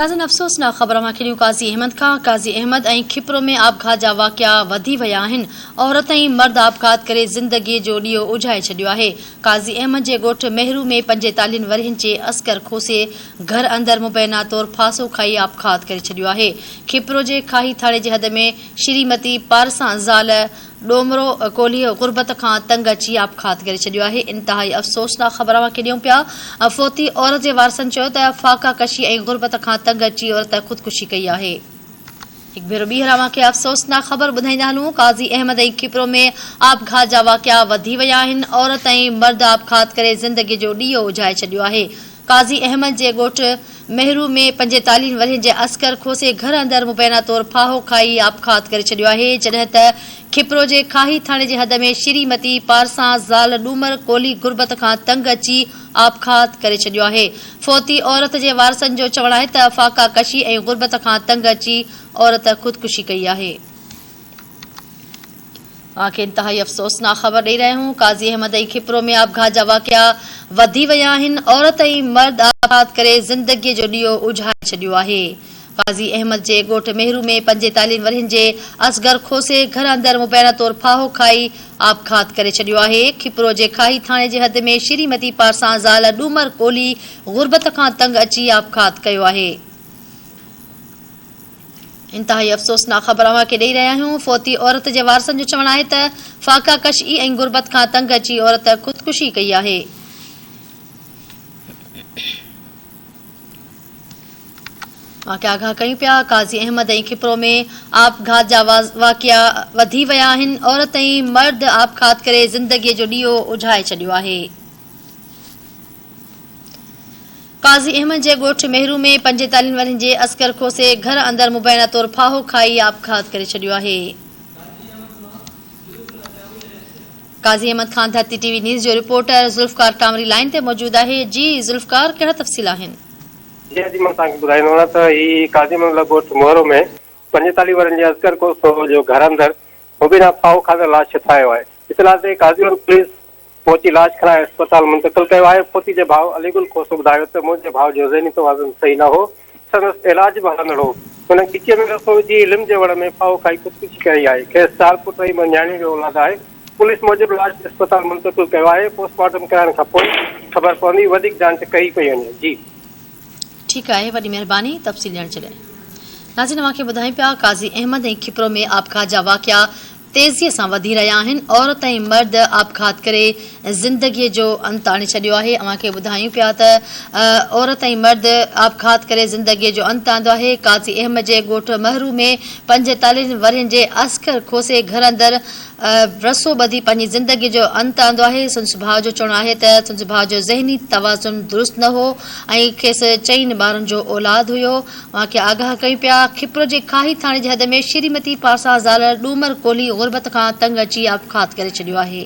नाज़रीन अफ़सोसनाक ख़बर मां काज़ी अहमद खां। काज़ी अहमद ऐं खिपरो में आपघात जा वाक़िया वधी विया आहिनि। औरत ऐं मर्द आपघात करे ज़िंदगीअ जो ॾीओ उझाए छॾियो आहे। काज़ी अहमद जे ॻोठ मेहरू में 45 वरियनि जे अस्कर खोसे घर अंदरि मुबैना तौरु फांसो खाई आपघात करे छॾियो आहे। खिपरो जे खाही थाणे जे हद में श्रीमती पारसा ज़ाल डोमरो कोहली गुरबत खां तंग अची आपघात करे छॾियो आहे। इंतहाई अफ़सोसनाक ख़बर मां ॾियूं पिया। फोती औरत जे वारसनि चयो त फाका कशी ऐं गुरबत खां तंग अची औरत ख़ुदकुशी कई आहे। हिकु भेरो ॿीहर मूंखे अफ़सोसनाक ख़बर ॿुधाईंदा हलूं। काज़ी अहमद ऐं खिपरो में आपघात जा वाक़िया वधी विया आहिनि। औरत ऐं मर्द आपघात करे ज़िंदगीअ जो ॾीओ उझाए छॾियो आहे। काज़ी अहमद जे ॻोठ मेहरू में 45 वरियनि जे अस्कर खोसे घर अंदरि मुबैना तौरु फाहो खाई आपघात करे छॾियो आहे। जॾहिं त खिपरो जे खाही थाणे जे हद में श्रीमती पारसा ज़ाल डूमर कोहली गुरबत खां तंग अची आपघात करे छॾियो आहे। फोती औरत जे वारसनि जो चवणु आहे त फाका कशी ऐं गुरबत खां तंग अची औरत ख़ुदकुशी कई आहे। आख़िर इंतहाई अफ़सोसनाक ख़बर ॾेई रहिया आहियूं। काज़ी अहमद ऐं खिपरो में आपघात जा वाक़िया वधी विया आहिनि। औरत ऐं मर्द आपघात करे ज़िंदगीअ जो ॾीओ उझाए छॾियो आहे। काज़ी अहमद जे ॻोठ मेहरू में 45 वरियनि जे असगर खोसे घर अंदरि मुबैना तौरु फाहो खाई आपघात करे छॾियो आहे। खिपरो जे खाही थाणे जे हद में श्रीमती पारसा ज़ाल डूमर कोहली गुरबत खां तंग अची आपघात कयो आहे। इंतहाई अफ़सोसनाक ख़बर खे ॾेई रहिया आहियूं। फोती औरत जे वारसनि जो चवणु आहे त फाका कशी ऐं गुरबत खां तंग अची औरत ख़ुदकुशी कई आहे। आगाह कयूं पिया। काज़ी अहमद ऐं खिपरो में आपघात जा वाक़िया वधी विया आहिनि। औरत ऐं मर्द आपघात करे ज़िंदगीअ जो ॾीओ उझाए छॾियो आहे। काज़ी अहमद जे ॻोठ मेहरू में 45 वरियनि जे अस्कर खोसे घर अंदरि मुबैना तौरु फाहो खाई आपघात करे छॾियो आहे। काज़ी अहमद खान धरती टीवी न्यूज़ जो रिपोर्टर ज़ुल्फ़कार कामरी लाइन ते मौजूद आहे। जी ज़ुल्फ़कार, कहिड़ा तफ़सील आहिनि? जी मां तव्हांखे ॿुधाईंदो आहियां त ही काज़ी अहमद ॻोठ मोहरो में 45 वरियनि जे अस्कर खोसे जो घर अंदरि मुबैना फाहो खाधल लाश ठाहियो आहे। इतला ते काज़ी अहमद पुलिस पहुची लाश खणाए अस्पताल मुंतक़िल कयो आहे। फोती जे भाउ अलीगुल खोसो ॿुधायो त मुंहिंजे भाउ जो ज़हनी तवाज़ुन सही न हो, संदसि इलाज बि हलंदड़ हो। हुन गिचे में रसो विझी लिम जे वण में फाहो खाई ख़ुदकुशी कई आहे। खेसि साल पुट ऐं न्याणी जो औलाद आहे। पुलिस मूजिबि लाश अस्पताल मुंतक़िल कयो आहे। पोस्टमार्टम कराइण खां पोइ ख़बर पवंदी, वधीक जांच कई पई वञे। जी ठीकु आहे, वॾी महिरबानी तफ़सील ॾियण जे लाइ। नाज़रीन मूंखे ॿुधायूं पिया। काज़ी अहमद ऐं खिपरो में आपघात जा वाक़िया तेज़ीअ सां वधी रहिया आहिनि। औरत ऐं मर्द आपघात करे ज़िंदगीअ जो अंत आणे छॾियो आहे। मूंखे ॿुधायूं पिया त औरत ऐं मर्द आपघात करे ज़िंदगीअ जो अंत आंदो आहे। काज़ी अहमद जे ॻोठ महरू में 45 वरियनि जे अस्कर खोसे घर अंदरि रसो ॿधी पंहिंजी ज़िंदगीअ जो अंत आंदो आहे। संदसि भाउ जो चवणु आहे त संदसि भाउ जो ज़हनी तवाज़ुन दुरुस्त न हो ऐं खेसि 4 ॿारनि जो औलाद हुयो। मूंखे आगाह कयूं पिया। खिपरो जे खाही थाणे जे हद में श्रीमती पारसा ज़ाल डूमर कोहली गुरबत खां तंग अची आपघात करे छॾियो आहे।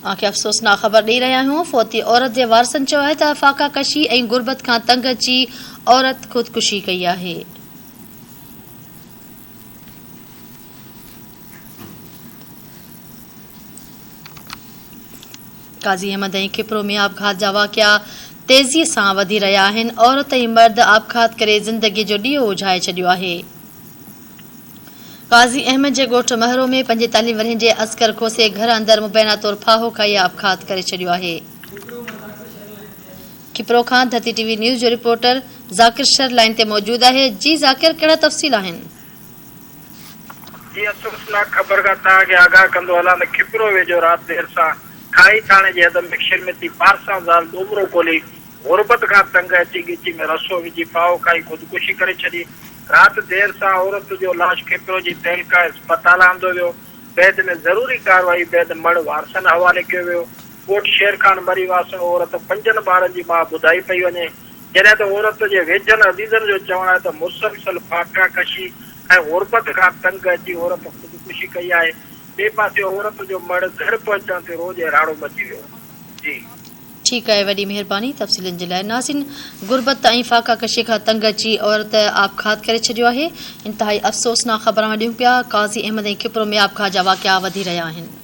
मूंखे अफ़सोसनाक ख़बर ॾेई रहिया आहियूं। फोती औरत जे वारसनि चयो आहे त फाका कशी ऐं गुरबत खां तंग अची औरत ख़ुदकुशी कई आहे। काज़ी अहमद ऐं खिपरो में आपघात जा वाक़िया तेज़ीअ सां वधी रहिया आहिनि। औरत ऐं मर्द आपघात करे ज़िंदगीअ जो ॾीओ उझाए छॾियो आहे। काज़ी अहमद जे ॻोठ महरो में 45 वरियनि जे अस्कर खोसे घर अंदरि मुबैना तौरु फाहो खाई आपघात करे छॾियो आहे। खिपरो खां धरती टीवी न्यूज़ जो रिपोर्टर ज़ाकिर शर लाइन ते मौजूद आहे। जी ज़ाकिर, कहिड़ा तफ़सील आहिनि? जी अफ़सोसनाक ख़बर खां तव्हांखे आगाह कंदो हलां त खिपरो वेझो राति देर सां खाई थाणे जे हद में श्रीमती पारसा ज़ाल डूमरो कोहली गुरबत खां तंग अची गिची में रसो विझी फाहो खाई ख़ुदकुशी करे छॾी। राति देर सां औरत जो लाश खिपरो जी तहलका अस्पताल आंदो वियो। बैदि में ज़रूरी कार्रवाई बैदि मड़ वारसनि हवाले कयो वियो। कोट शेर खान मरीवास औरत 5 ॿारनि जी माउ ॿुधाई पई वञे। जॾहिं त औरत जे वेझनि अज़ीज़नि जो चवणु आहे त मुसलसल फाका कशी ऐं गुरबत खां तंग अची औरत ख़ुदकुशी कई आहे। ॿिए पासे औरत जो मड़ घर पहुचण ते रोज़ राड़ो मची वियो। जी ठीकु आहे, वॾी महिरबानी तफ़सीलनि जे लाइ। नाज़रीन, गुरबत ऐं फाका कशी खां तंग अची औरत आपघात करे छॾियो आहे। इंतहाई अफ़सोसनाक ख़बर ॾियूं पिया। काज़ी अहमद ऐं खिपरो में आपघात जा वाक़िया वधी रहिया आहिनि।